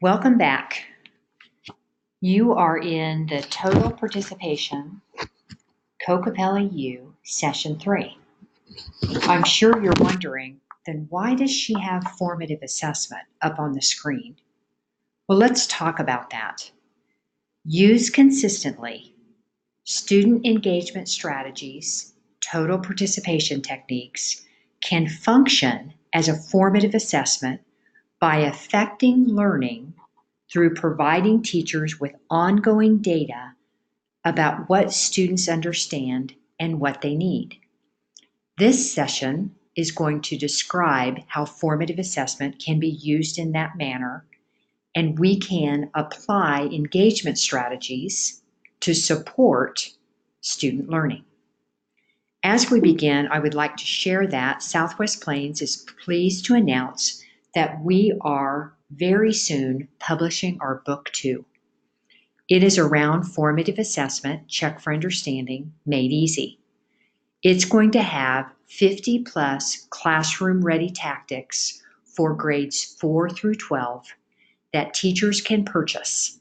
Welcome back. You are in the total participation KokopelliU Session 3. I'm sure you're wondering, then why does she have formative assessment up on the screen? Well, let's talk about that. Used consistently, student engagement strategies, total participation techniques can function as a formative assessment by affecting learning through providing teachers with ongoing data about what students understand and what they need. This session is going to describe how formative assessment can be used in that manner, and we can apply engagement strategies to support student learning. As we begin, I would like to share that Southwest Plains is pleased to announce that we are very soon publishing our book 2. It is around formative assessment, check for understanding, made easy. It's going to have 50 plus classroom ready tactics for grades 4 through 12 that teachers can purchase.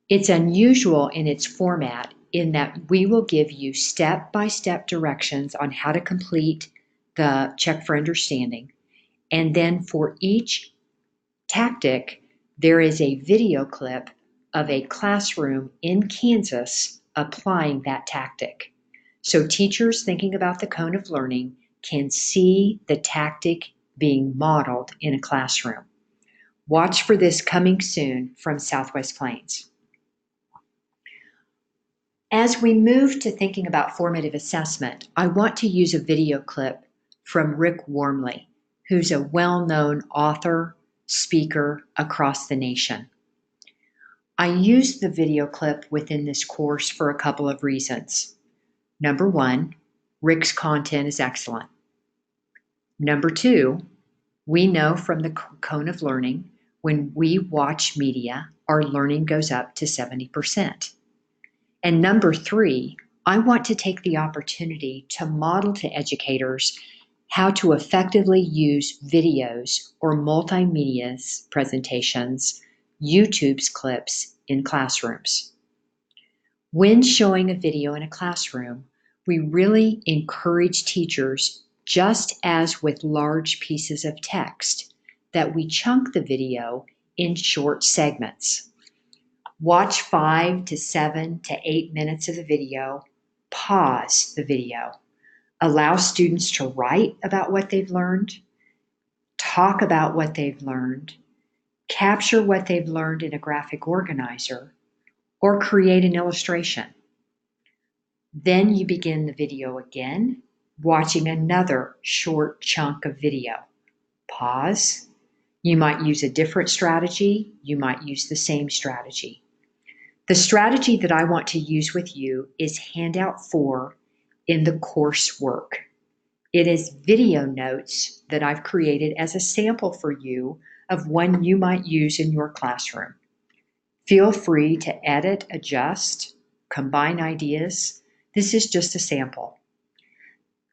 It's unusual in its format in that we will give you step-by-step directions on how to complete the check for understanding. And then for each tactic, there is a video clip of a classroom in Kansas applying that tactic. So teachers thinking about the cone of learning can see the tactic being modeled in a classroom. Watch for this coming soon from Southwest Plains. As we move to thinking about formative assessment, I want to use a video clip from Rick Wormley, who's a well-known author, speaker across the nation. I used the video clip within this course for a couple of reasons. Number 1, Rick's content is excellent. Number 2, we know from the cone of learning, when we watch media, our learning goes up to 70%. And number 3, I want to take the opportunity to model to educators how to effectively use videos or multimedia presentations, YouTube's clips in classrooms. When showing a video in a classroom, we really encourage teachers, just as with large pieces of text, that we chunk the video in short segments. Watch 5 to 7 to 8 minutes of the video, pause the video, allow students to write about what they've learned, talk about what they've learned, capture what they've learned in a graphic organizer, or create an illustration. Then you begin the video again, watching another short chunk of video. Pause. You might use a different strategy. You might use the same strategy. The strategy that I want to use with you is handout 4 in the coursework. It is video notes that I've created as a sample for you of one you might use in your classroom. Feel free to edit, adjust, combine ideas. This is just a sample.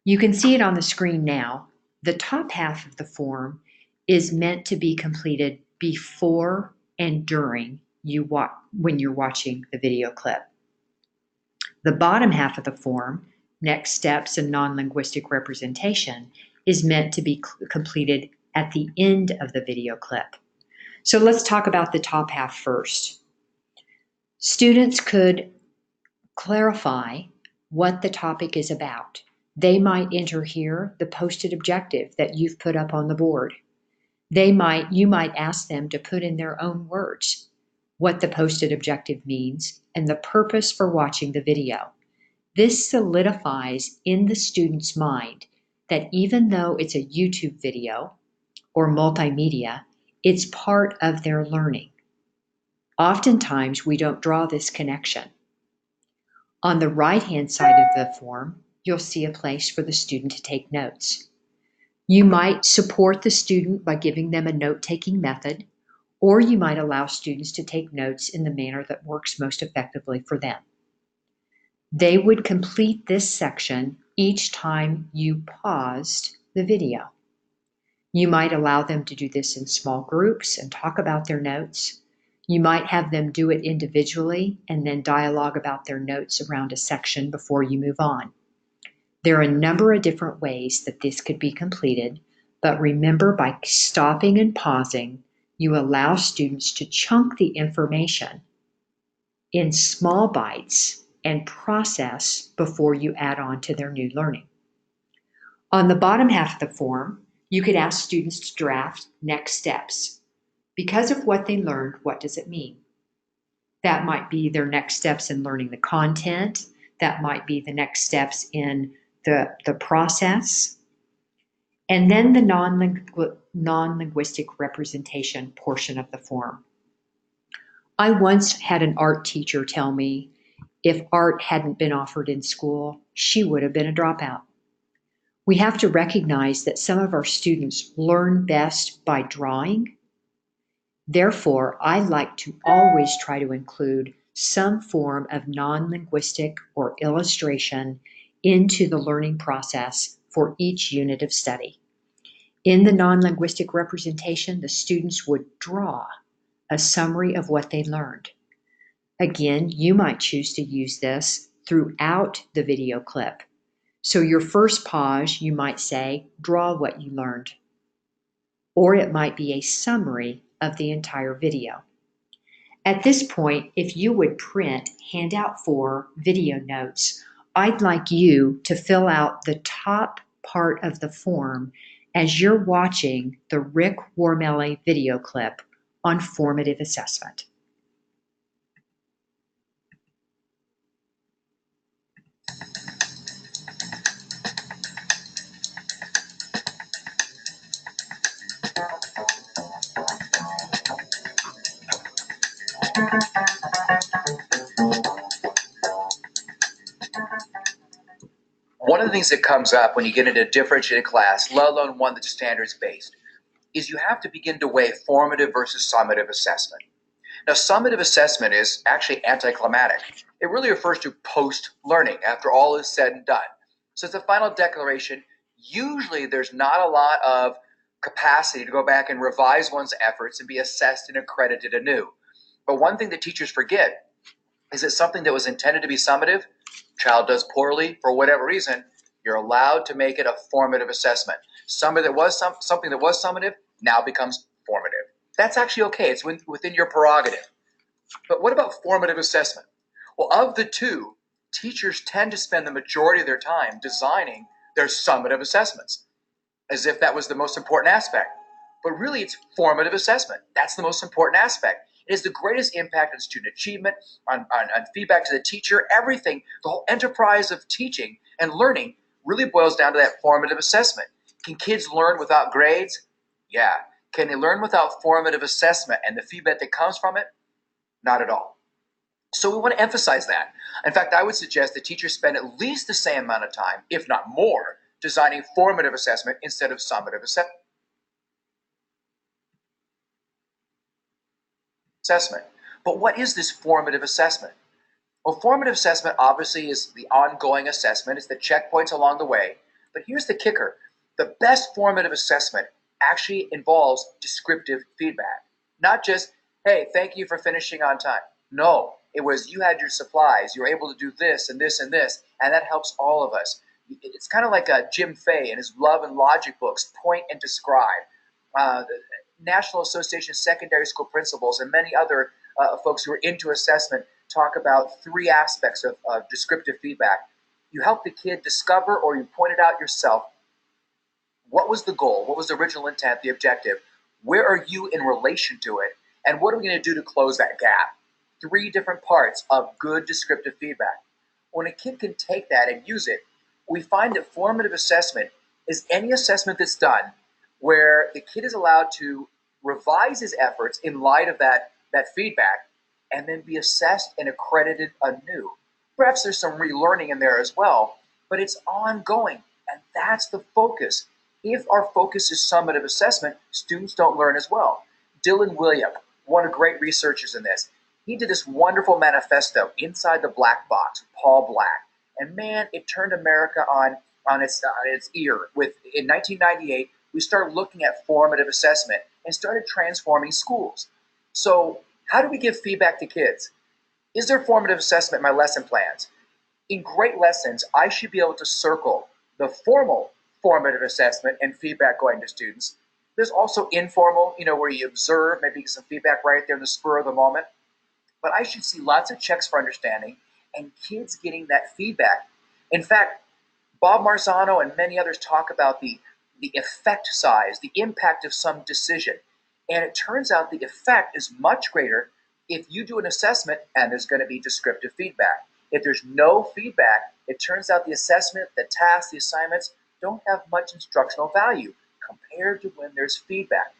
You can see it on the screen now. The top half of the form is meant to be completed before and during when you're watching the video clip. The bottom half of the form, next steps and non-linguistic representation, is meant to be completed at the end of the video clip. So let's talk about the top half first. Students could clarify what the topic is about. They might enter here the posted objective that you've put up on the board. You might ask them to put in their own words what the posted objective means and the purpose for watching the video. This solidifies in the student's mind that even though it's a YouTube video or multimedia, it's part of their learning. Oftentimes, we don't draw this connection. On the right-hand side of the form, you'll see a place for the student to take notes. You might support the student by giving them a note-taking method, or you might allow students to take notes in the manner that works most effectively for them. They would complete this section each time you paused the video. You might allow them to do this in small groups and talk about their notes. You might have them do it individually and then dialogue about their notes around a section before you move on. There are a number of different ways that this could be completed, but remember, by stopping and pausing, you allow students to chunk the information in small bites and process before you add on to their new learning. On the bottom half of the form, you could ask students to draft next steps. Because of what they learned, what does it mean? That might be their next steps in learning the content. That might be the next steps in the process. And then the non-linguistic representation portion of the form. I once had an art teacher tell me if art hadn't been offered in school, she would have been a dropout. We have to recognize that some of our students learn best by drawing. Therefore, I like to always try to include some form of non-linguistic or illustration into the learning process for each unit of study. In the non-linguistic representation, the students would draw a summary of what they learned. Again, you might choose to use this throughout the video clip. So your first pause, you might say, draw what you learned. Or it might be a summary of the entire video. At this point, if you would print handout 4 video notes, I'd like you to fill out the top part of the form as you're watching the Rick Wormelli video clip on formative assessment. One of the things that comes up when you get into a differentiated class, let alone one that's standards-based, is you have to begin to weigh formative versus summative assessment. Now, summative assessment is actually anticlimactic. It really refers to post-learning, after all is said and done. So it's a final declaration. Usually there's not a lot of capacity to go back and revise one's efforts and be assessed and accredited anew. But one thing that teachers forget is that something that was intended to be summative, child does poorly for whatever reason, you're allowed to make it a formative assessment. Something that was summative now becomes formative. That's actually okay. It's within your prerogative. But what about formative assessment? Well, of the two, teachers tend to spend the majority of their time designing their summative assessments, as if that was the most important aspect. But really, it's formative assessment. That's the most important aspect. It has the greatest impact on student achievement, on feedback to the teacher, everything. The whole enterprise of teaching and learning really boils down to that formative assessment. Can kids learn without grades? Yeah. Can they learn without formative assessment and the feedback that comes from it? Not at all. So we want to emphasize that. In fact, I would suggest that teachers spend at least the same amount of time, if not more, designing formative assessment instead of summative assessment. But what is this formative assessment? Well, formative assessment obviously is the ongoing assessment. It's the checkpoints along the way. But here's the kicker. The best formative assessment actually involves descriptive feedback. Not just, hey, thank you for finishing on time. No, it was you had your supplies. You were able to do this and this and this, and that helps all of us. It's kind of like Jim Fay in his Love and Logic books, Point and Describe. The National Association of Secondary School Principals and many other folks who are into assessment talk about 3 aspects of descriptive feedback. You help the kid discover, or you point it out yourself, what was the goal, what was the original intent, the objective, where are you in relation to it, and what are we going to do to close that gap? 3 different parts of good descriptive feedback. When a kid can take that and use it, we find that formative assessment is any assessment that's done where the kid is allowed to revise his efforts in light of that feedback and then be assessed and accredited anew. Perhaps there's some relearning in there as well, but it's ongoing, and that's the focus. If our focus is summative assessment, students don't learn as well. Dylan William, one of the great researchers in this, he did this wonderful manifesto, Inside the Black Box, Paul Black. And man, it turned America on its ear. In 1998, we started looking at formative assessment and started transforming schools. So how do we give feedback to kids? Is there formative assessment in my lesson plans? In great lessons, I should be able to circle the formal formative assessment and feedback going to students. There's also informal, where you observe, maybe get some feedback right there in the spur of the moment. But I should see lots of checks for understanding and kids getting that feedback. In fact, Bob Marzano and many others talk about the effect size, the impact of some decision. And it turns out the effect is much greater if you do an assessment and there's going to be descriptive feedback. If there's no feedback, it turns out the assessment, the tasks, the assignments don't have much instructional value compared to when there's feedback.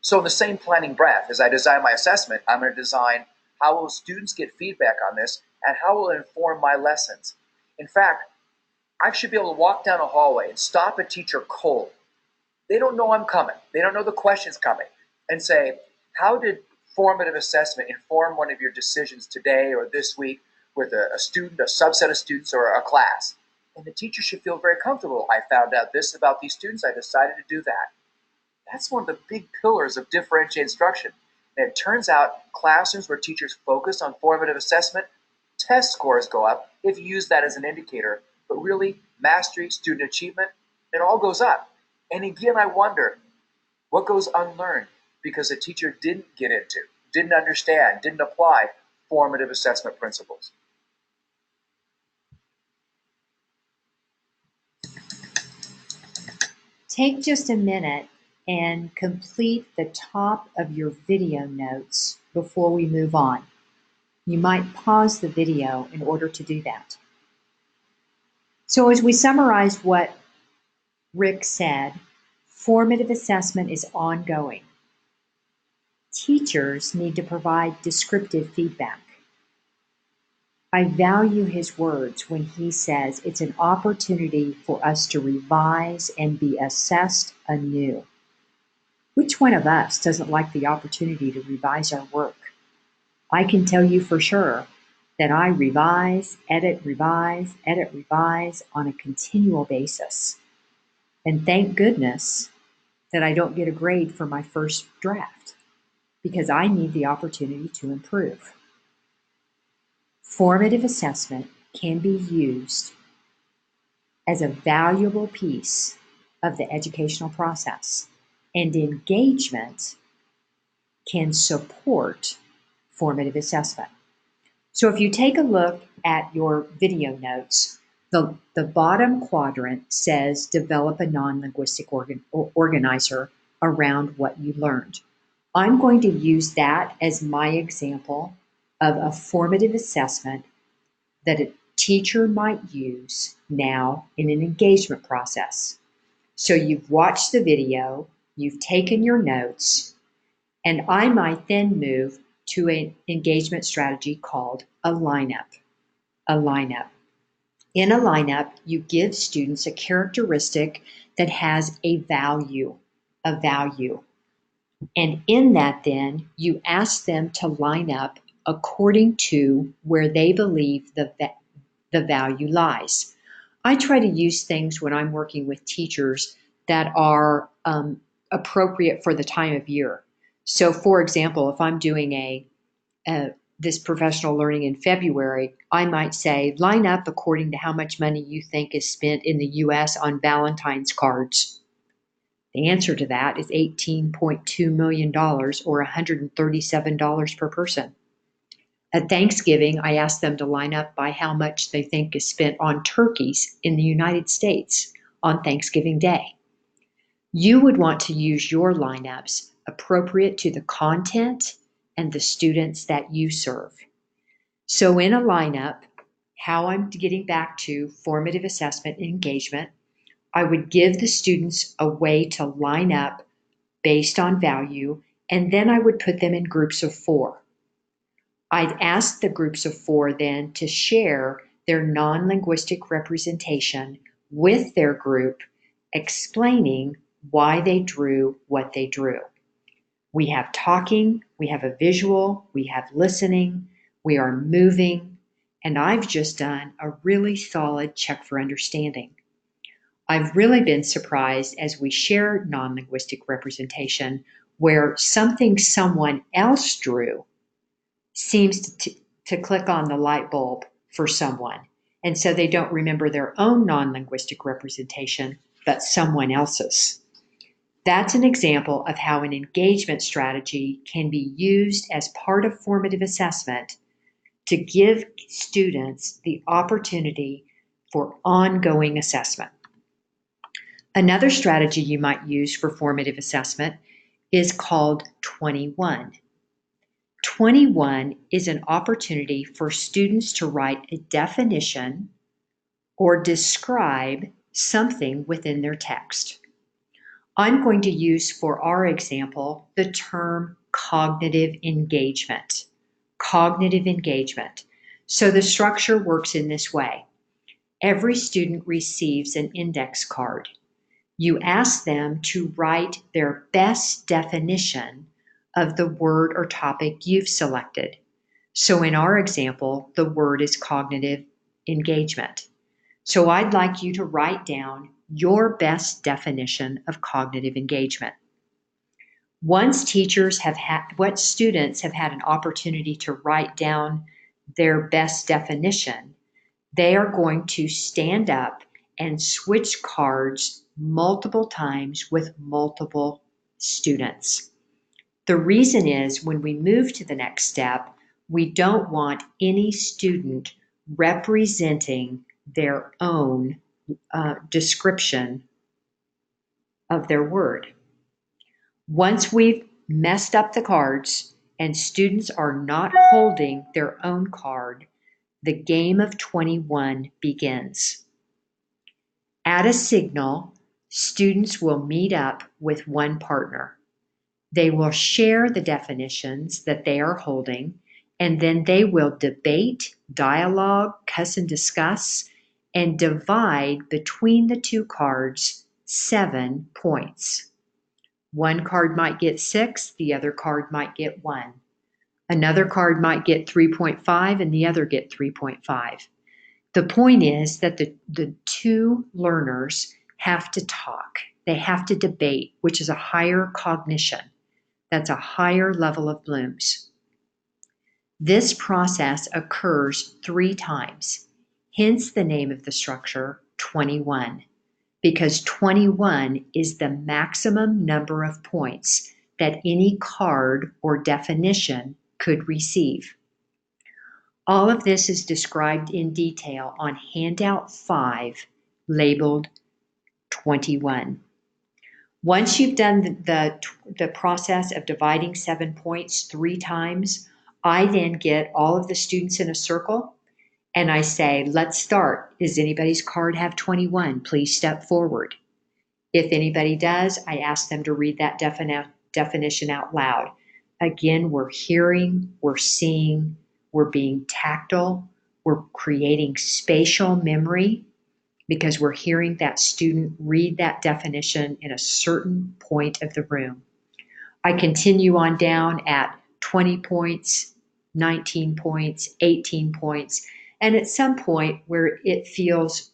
So in the same planning breath, as I design my assessment, I'm going to design how will students get feedback on this and how will it inform my lessons. In fact, I should be able to walk down a hallway and stop a teacher cold. They don't know I'm coming. They don't know the question's coming. And say, how did formative assessment inform one of your decisions today or this week with a student, a subset of students, or a class? And the teacher should feel very comfortable. I found out this about these students. I decided to do that. That's one of the big pillars of differentiated instruction. And it turns out classrooms where teachers focus on formative assessment, test scores go up if you use that as an indicator. But really, mastery, student achievement, it all goes up. And again, I wonder, what goes unlearned because a teacher didn't get into, didn't understand, didn't apply formative assessment principles? Take just a minute and complete the top of your video notes before we move on. You might pause the video in order to do that. So as we summarize what Rick said, formative assessment is ongoing. Teachers need to provide descriptive feedback. I value his words when he says it's an opportunity for us to revise and be assessed anew. Which one of us doesn't like the opportunity to revise our work? I can tell you for sure that I revise, edit, revise on a continual basis. And thank goodness that I don't get a grade for my first draft because I need the opportunity to improve. Formative assessment can be used as a valuable piece of the educational process, and engagement can support formative assessment. So if you take a look at your video notes, the bottom quadrant says develop a non-linguistic organizer around what you learned. I'm going to use that as my example of a formative assessment that a teacher might use now in an engagement process. So you've watched the video, you've taken your notes, and I might then move to an engagement strategy called a lineup. A lineup. In a lineup, you give students a characteristic that has a value. And in that, then, you ask them to line up according to where they believe the value lies. I try to use things when I'm working with teachers that are appropriate for the time of year. So, for example, if I'm doing this professional learning in February, I might say, line up according to how much money you think is spent in the US on Valentine's cards. The answer to that is $18.2 million or $137 per person. At Thanksgiving, I asked them to line up by how much they think is spent on turkeys in the United States on Thanksgiving Day. You would want to use your lineups appropriate to the content and the students that you serve. So in a lineup, how I'm getting back to formative assessment and engagement, I would give the students a way to line up based on value, and then I would put them in groups of 4. I'd ask the groups of 4 then to share their non-linguistic representation with their group, explaining why they drew what they drew. We have talking, we have a visual, we have listening, we are moving, and I've just done a really solid check for understanding. I've really been surprised as we share non-linguistic representation where something someone else drew seems to click on the light bulb for someone. And so they don't remember their own non-linguistic representation, but someone else's. That's an example of how an engagement strategy can be used as part of formative assessment to give students the opportunity for ongoing assessment. Another strategy you might use for formative assessment is called 21. 21 is an opportunity for students to write a definition or describe something within their text. I'm going to use for our example the term cognitive engagement. Cognitive engagement. So the structure works in this way. Every student receives an index card. You ask them to write their best definition of the word or topic you've selected. So in our example, the word is cognitive engagement. So I'd like you to write down your best definition of cognitive engagement. Once students have had an opportunity to write down their best definition, they are going to stand up and switch cards multiple times with multiple students. The reason is when we move to the next step, we don't want any student representing their own description of their word. Once we've messed up the cards and students are not holding their own card, the game of 21 begins. At a signal, students will meet up with one partner. They will share the definitions that they are holding, and then they will debate, dialogue, cuss and discuss, and divide between the two cards 7 points. One card might get 6, the other card might get 1. Another card might get 3.5 and the other get 3.5. The point is that the two learners have to talk. They have to debate, which is a higher cognition. That's a higher level of Bloom's. This process occurs 3 times, hence the name of the structure, 21, because 21 is the maximum number of points that any card or definition could receive. All of this is described in detail on handout 5, labeled 21. Once you've done the process of dividing 7 points 3 times, I then get all of the students in a circle and I say, let's start. Does anybody's card have 21? Please step forward. If anybody does, I ask them to read that definition out loud. Again, we're hearing, we're seeing, we're being tactile, we're creating spatial memory because we're hearing that student read that definition in a certain point of the room. I continue on down at 20 points, 19 points, 18 points, and at some point where it feels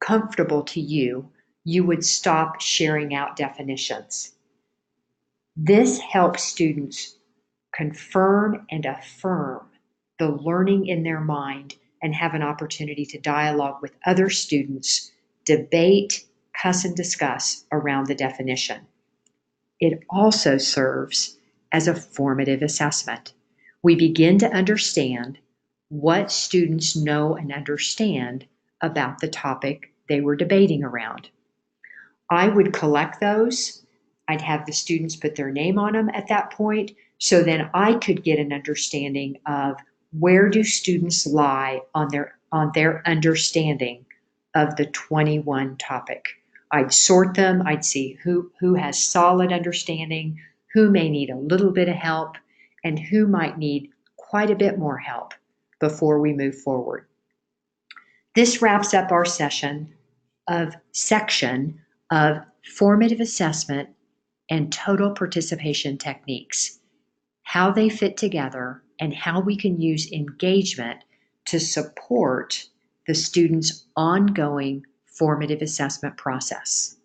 comfortable to you, you would stop sharing out definitions. This helps students confirm and affirm the learning in their mind and have an opportunity to dialogue with other students, debate, cuss and discuss around the definition. It also serves as a formative assessment. We begin to understand what students know and understand about the topic they were debating around. I would collect those. I'd have the students put their name on them at that point, so then I could get an understanding of where do students lie on their understanding of the 21 topic. I'd sort them. I'd see who has solid understanding, who may need a little bit of help, and who might need quite a bit more help before we move forward. This wraps up our section of formative assessment and total participation techniques, how they fit together, and how we can use engagement to support the students' ongoing formative assessment process.